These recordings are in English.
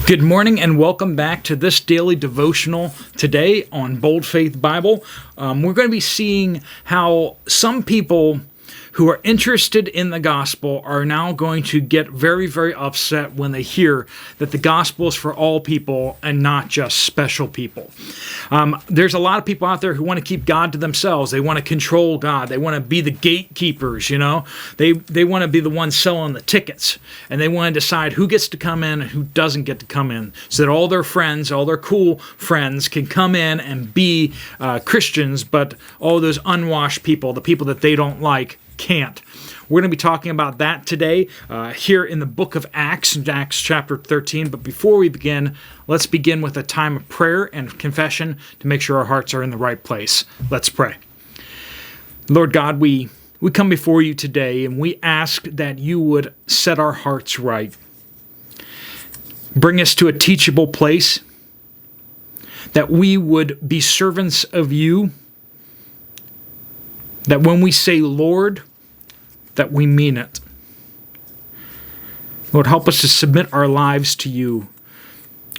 Good morning and welcome back to this daily devotional today on Bold Faith Bible. We're going to be seeing how some people who are interested in the gospel are now going to get very, very upset when they hear that the gospel is for all people and not just special people. There's a lot of people out there who want to keep God to themselves. They want to control God. They want to be the gatekeepers, They want to be the ones selling the tickets, and they want to decide who gets to come in and who doesn't get to come in, so that all their friends, all their cool friends can come in and be Christians, but all those unwashed people, the people that they don't like, can't. We're going to be talking about that today here in the book of Acts, in Acts chapter 13. But before we begin, let's begin with a time of prayer and confession to make sure our hearts are in the right place. Let's pray. Lord God, we come before you today and we ask that you would set our hearts right. Bring us to a teachable place, that we would be servants of you, that when we say Lord, that we mean it. Lord, help us to submit our lives to you,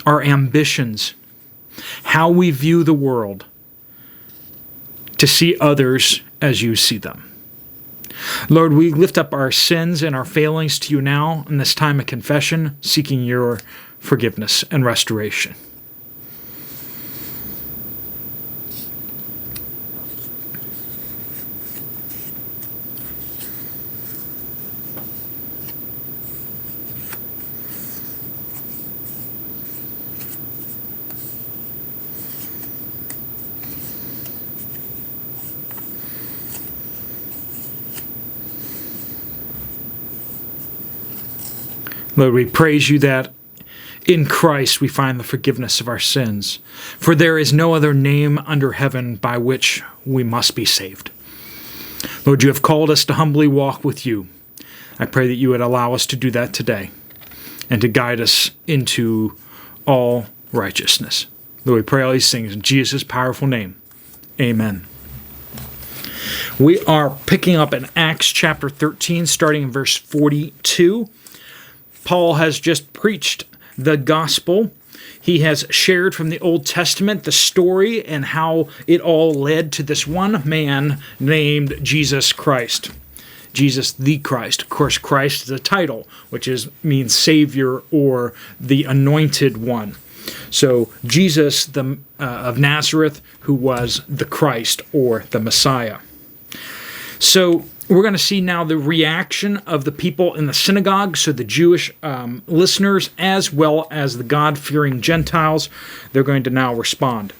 our ambitions, how we view the world, to see others as you see them. Lord, we lift up our sins and our failings to you now in this time of confession, seeking your forgiveness and restoration. Lord, we praise you that in Christ we find the forgiveness of our sins, for there is no other name under heaven by which we must be saved. Lord, you have called us to humbly walk with you. I pray that you would allow us to do that today and to guide us into all righteousness. Lord, we pray all these things in Jesus' powerful name. Amen. We are picking up in Acts chapter 13, starting in verse 42. Paul has just preached the gospel. He has shared from the Old Testament the story and how it all led to this one man named Jesus Christ. Jesus the Christ. Of course, Christ is a title, which means Savior or the Anointed One. So Jesus of Nazareth, who was the Christ or the Messiah. So we're going to see now the reaction of the people in the synagogue, so the Jewish listeners as well as the God-fearing Gentiles. They're going to now respond.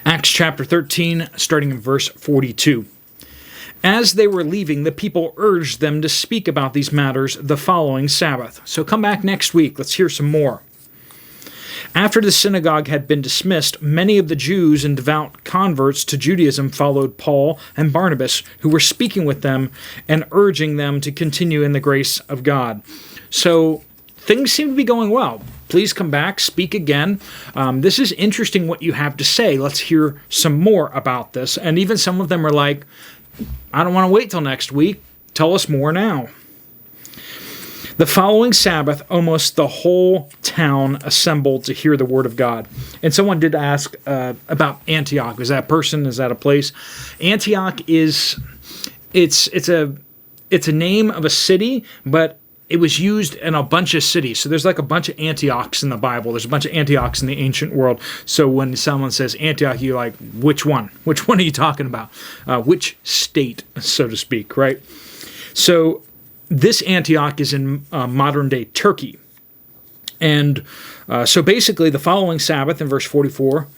Acts chapter 13, starting in verse 42. As they were leaving, the people urged them to speak about these matters the following Sabbath. So come back next week. Let's hear some more. After the synagogue had been dismissed, many of the Jews and devout converts to Judaism followed Paul and Barnabas, who were speaking with them and urging them to continue in the grace of God. So things seem to be going well. Please come back, speak again. This is interesting what you have to say. Let's hear some more about this. And even some of them are like, I don't want to wait till next week. Tell us more now. The following Sabbath, almost the whole town assembled to hear the word of God. And someone did ask about Antioch. Is that a person? Is that a place? Antioch it's a name of a city, but it was used in a bunch of cities. So there's like a bunch of Antiochs in the Bible. There's a bunch of Antiochs in the ancient world. So when someone says Antioch, you're like, which one? Which one are you talking about? Which state, so to speak, right? So this Antioch is in modern-day Turkey. And so basically, the following Sabbath, in verse 44,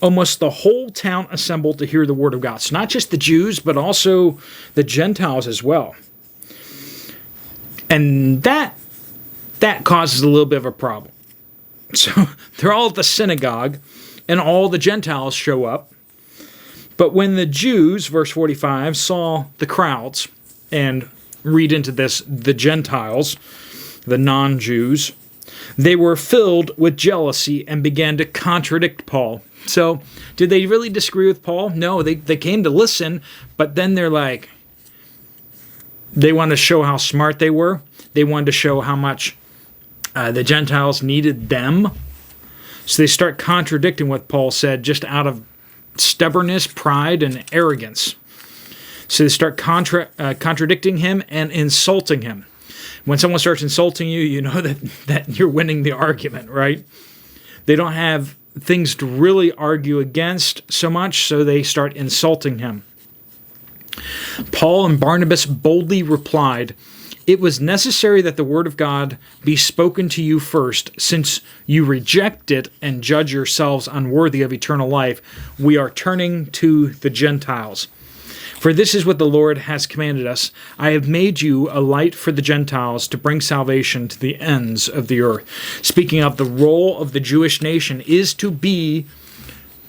almost the whole town assembled to hear the word of God. So not just the Jews, but also the Gentiles as well. And that causes a little bit of a problem. So they're all at the synagogue, and all the Gentiles show up. But when the Jews, verse 45, saw the crowds, and read into this, the Gentiles, the non-Jews, they were filled with jealousy and began to contradict Paul. So, did they really disagree with Paul? No, they came to listen, but then they're like, they wanted to show how smart they were. They wanted to show how much The Gentiles needed them. So they start contradicting what Paul said just out of stubbornness, pride, and arrogance. So they start contradicting him and insulting him. When someone starts insulting you, you know that you're winning the argument, right? They don't have things to really argue against so much, so they start insulting him. Paul and Barnabas boldly replied, "It was necessary that the word of God be spoken to you first, since you reject it and judge yourselves unworthy of eternal life. We are turning to the Gentiles. For this is what the Lord has commanded us. I have made you a light for the Gentiles to bring salvation to the ends of the earth." Speaking of the role of the Jewish nation is to be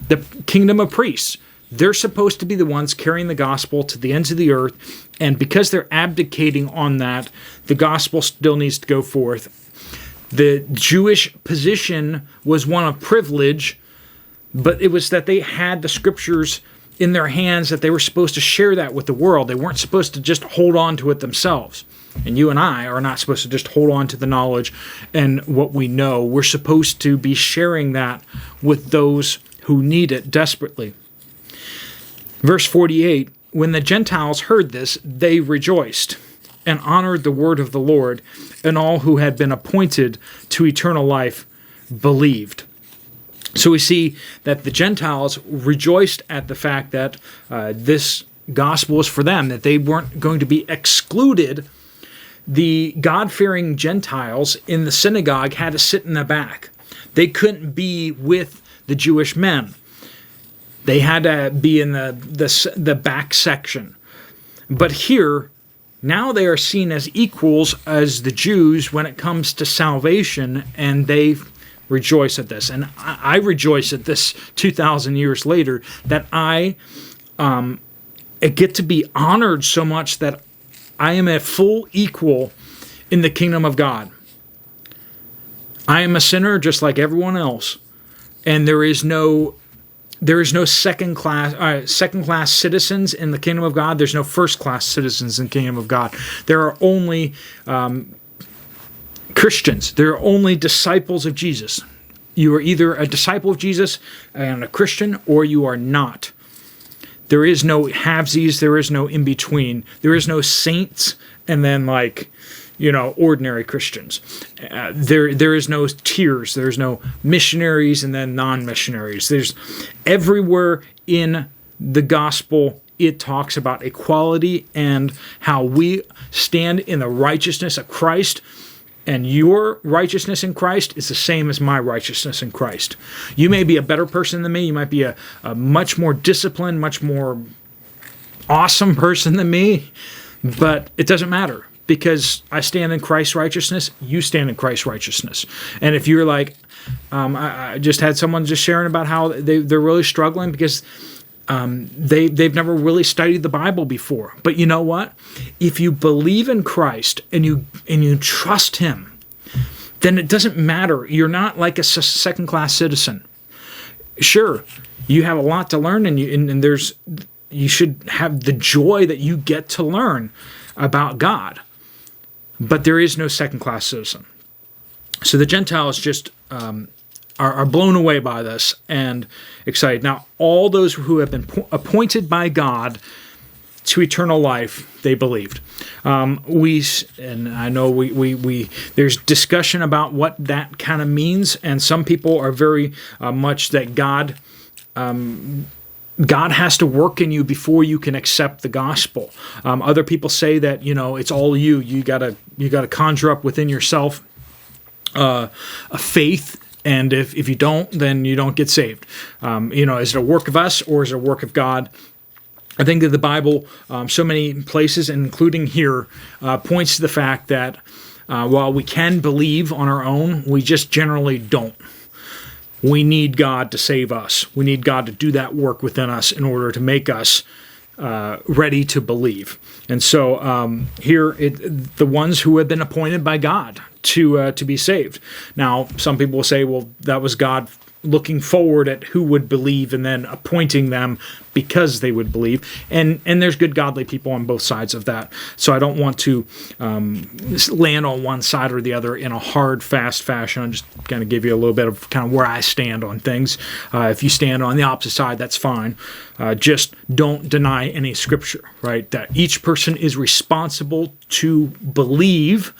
the kingdom of priests. They're supposed to be the ones carrying the gospel to the ends of the earth, and because they're abdicating on that, the gospel still needs to go forth. The Jewish position was one of privilege, but it was that they had the scriptures in their hands, that they were supposed to share that with the world. They weren't supposed to just hold on to it themselves. And you and I are not supposed to just hold on to the knowledge and what we know. We're supposed to be sharing that with those who need it desperately. Verse 48, when the Gentiles heard this, they rejoiced and honored the word of the Lord, and all who had been appointed to eternal life believed. So we see that the Gentiles rejoiced at the fact that this gospel was for them, that they weren't going to be excluded. The God-fearing Gentiles in the synagogue had to sit in the back. They couldn't be with the Jewish men. They had to be in the back section. But here, now they are seen as equals as the Jews when it comes to salvation, and they rejoice at this. And I rejoice at this 2,000 years later, that I get to be honored so much that I am a full equal in the kingdom of God. I am a sinner just like everyone else, and there is no second class citizens in the kingdom of God. There's no first class citizens in the kingdom of God. There are only Christians. There are only disciples of Jesus. You are either a disciple of Jesus and a Christian, or you are not. There is no halvesies. There is no in between. There is no saints and then ordinary Christians. There is no tiers. There's no missionaries and then non-missionaries. There's everywhere in the gospel it talks about equality and how we stand in the righteousness of Christ, and your righteousness in Christ is the same as my righteousness in Christ. You may be a better person than me. You might be a much more disciplined, much more awesome person than me, but it doesn't matter. Because I stand in Christ's righteousness, you stand in Christ's righteousness. And if you're like, I just had someone just sharing about how they're really struggling because they've never really studied the Bible before. But you know what? If you believe in Christ and you trust Him, then it doesn't matter. You're not like a second-class citizen. Sure, you have a lot to learn, and you should have the joy that you get to learn about God. But there is no second-class citizen. So the Gentiles just are blown away by this and excited. Now, all those who have been appointed by God to eternal life, they believed. And I know there's discussion about what that kind of means, and some people are very much that God has to work in you before you can accept the gospel. Other people say that it's all you. You gotta conjure up within yourself a faith, and if you don't, then you don't get saved. Is it a work of us or is it a work of God? I think that the Bible, so many places, including here, points to the fact that while we can believe on our own, we just generally don't. We need God to save us. We need God to do that work within us in order to make us ready to believe. And so here, the ones who have been appointed by God to be saved. Now, some people will say, well, that was God looking forward at who would believe and then appointing them because they would believe. And there's good godly people on both sides of that. So I don't want to land on one side or the other in a hard, fast fashion. I'm just going to give you a little bit of kind of where I stand on things. If you stand on the opposite side, that's fine. Just don't deny any scripture, right? That each person is responsible to believe,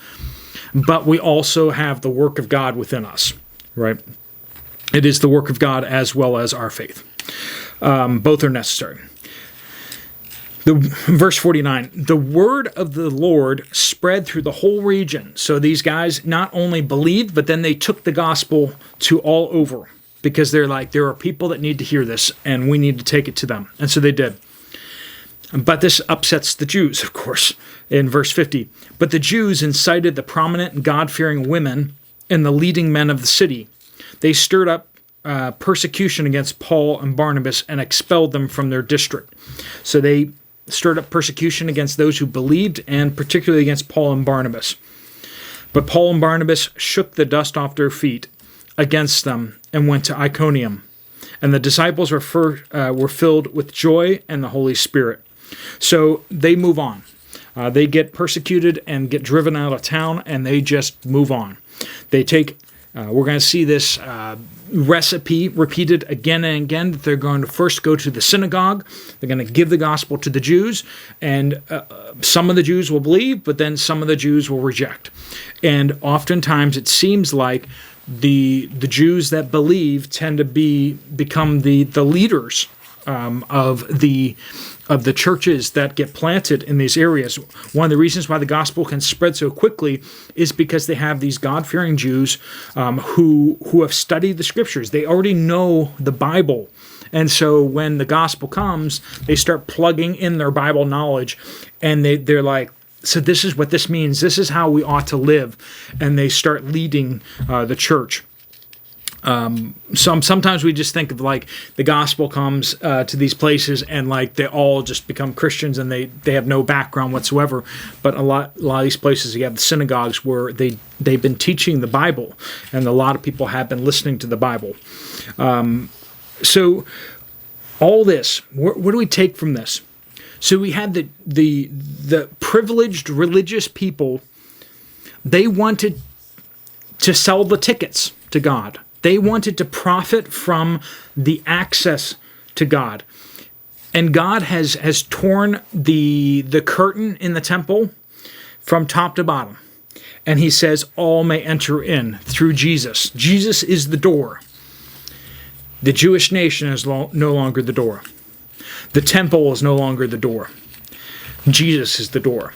but we also have the work of God within us, right? It is the work of God as well as our faith. Both are necessary. Verse 49, the word of the Lord spread through the whole region. So these guys not only believed, but then they took the gospel to all over, because they're like, there are people that need to hear this, and we need to take it to them. And so they did. But this upsets the Jews, of course, in verse 50. But the Jews incited the prominent and God-fearing women and the leading men of the city. They stirred up persecution against Paul and Barnabas and expelled them from their district. So they stirred up persecution against those who believed, and particularly against Paul and Barnabas. But Paul and Barnabas shook the dust off their feet against them and went to Iconium. And the disciples were filled with joy and the Holy Spirit. So they move on. They get persecuted and get driven out of town, and they just move on. They take... we're going to see this recipe repeated again and again, that they're going to first go to the synagogue. They're going to give the gospel to the Jews, and some of the Jews will believe, but then some of the Jews will reject. And oftentimes it seems like the Jews that believe tend to become the leaders of the churches that get planted in these areas. One of the reasons why the gospel can spread so quickly is because they have these God-fearing Jews who have studied the scriptures. They already know the Bible. And so when the gospel comes, they start plugging in their Bible knowledge, and they're like, so this is what this means. This is how we ought to live. And they start leading the church. Sometimes we just think of like the gospel comes to these places and like they all just become Christians and they have no background whatsoever. But a lot of these places, you have the synagogues where they've been teaching the Bible, and a lot of people have been listening to the Bible. So all this, what do we take from this? So we had the privileged religious people. They wanted to sell the tickets to God. They wanted to profit from the access to God. And God has torn the curtain in the temple from top to bottom. And he says all may enter in through Jesus. Jesus is the door. The Jewish nation is no longer the door. The temple is no longer the door. Jesus is the door.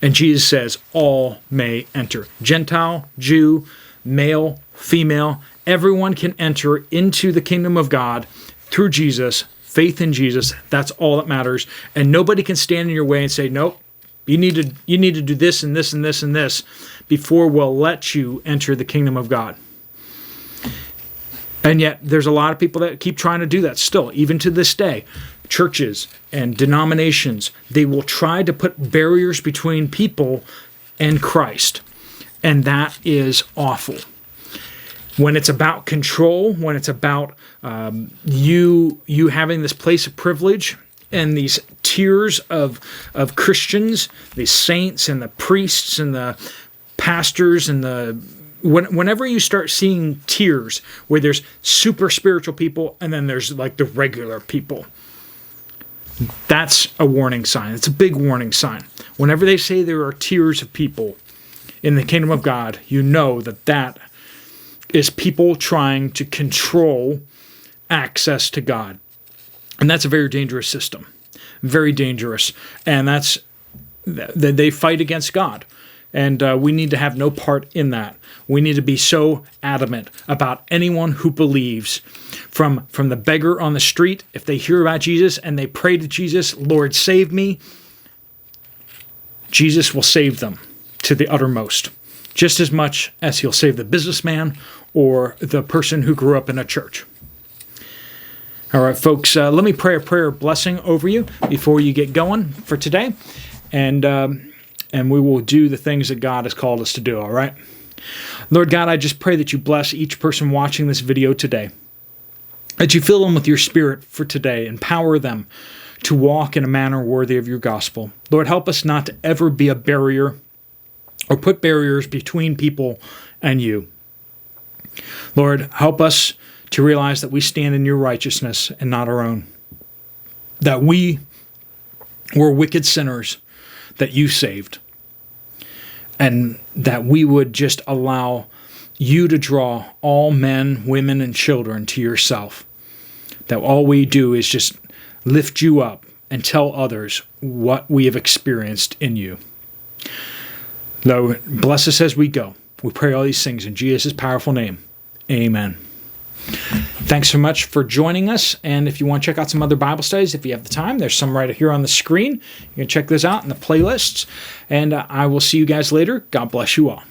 And Jesus says all may enter. Gentile, Jew, male, female, everyone can enter into the kingdom of God through Jesus, faith in Jesus. That's all that matters. And nobody can stand in your way and say, nope, you need to do this and this and this and this before we'll let you enter the kingdom of God. And yet there's a lot of people that keep trying to do that still, even to this day. Churches and denominations, they will try to put barriers between people and Christ. And that is awful. When it's about control, when it's about you having this place of privilege and these tiers of Christians, the saints and the priests and the pastors and whenever you start seeing tiers where there's super spiritual people and then there's like the regular people, that's a warning sign. It's a big warning sign. Whenever they say there are tiers of people in the kingdom of God, you know that is people trying to control access to God. And that's a very dangerous system. Very dangerous. And they fight against God. And we need to have no part in that. We need to be so adamant about anyone who believes, from the beggar on the street, if they hear about Jesus and they pray to Jesus, Lord, save me, Jesus will save them to the uttermost, just as much as he'll save the businessman or the person who grew up in a church. All right, folks, let me pray a prayer of blessing over you before you get going for today. And we will do the things that God has called us to do, all right? Lord God, I just pray that you bless each person watching this video today, that you fill them with your Spirit for today, empower them to walk in a manner worthy of your gospel. Lord, help us not to ever be a barrier or put barriers between people and you. Lord, help us to realize that we stand in your righteousness and not our own, that we were wicked sinners that you saved, and that we would just allow you to draw all men, women, and children to yourself, that all we do is just lift you up and tell others what we have experienced in you. Lord, bless us as we go. We pray all these things in Jesus' powerful name. Amen. Thanks so much for joining us. And if you want to check out some other Bible studies, if you have the time, there's some right here on the screen. You can check those out in the playlists. And I will see you guys later. God bless you all.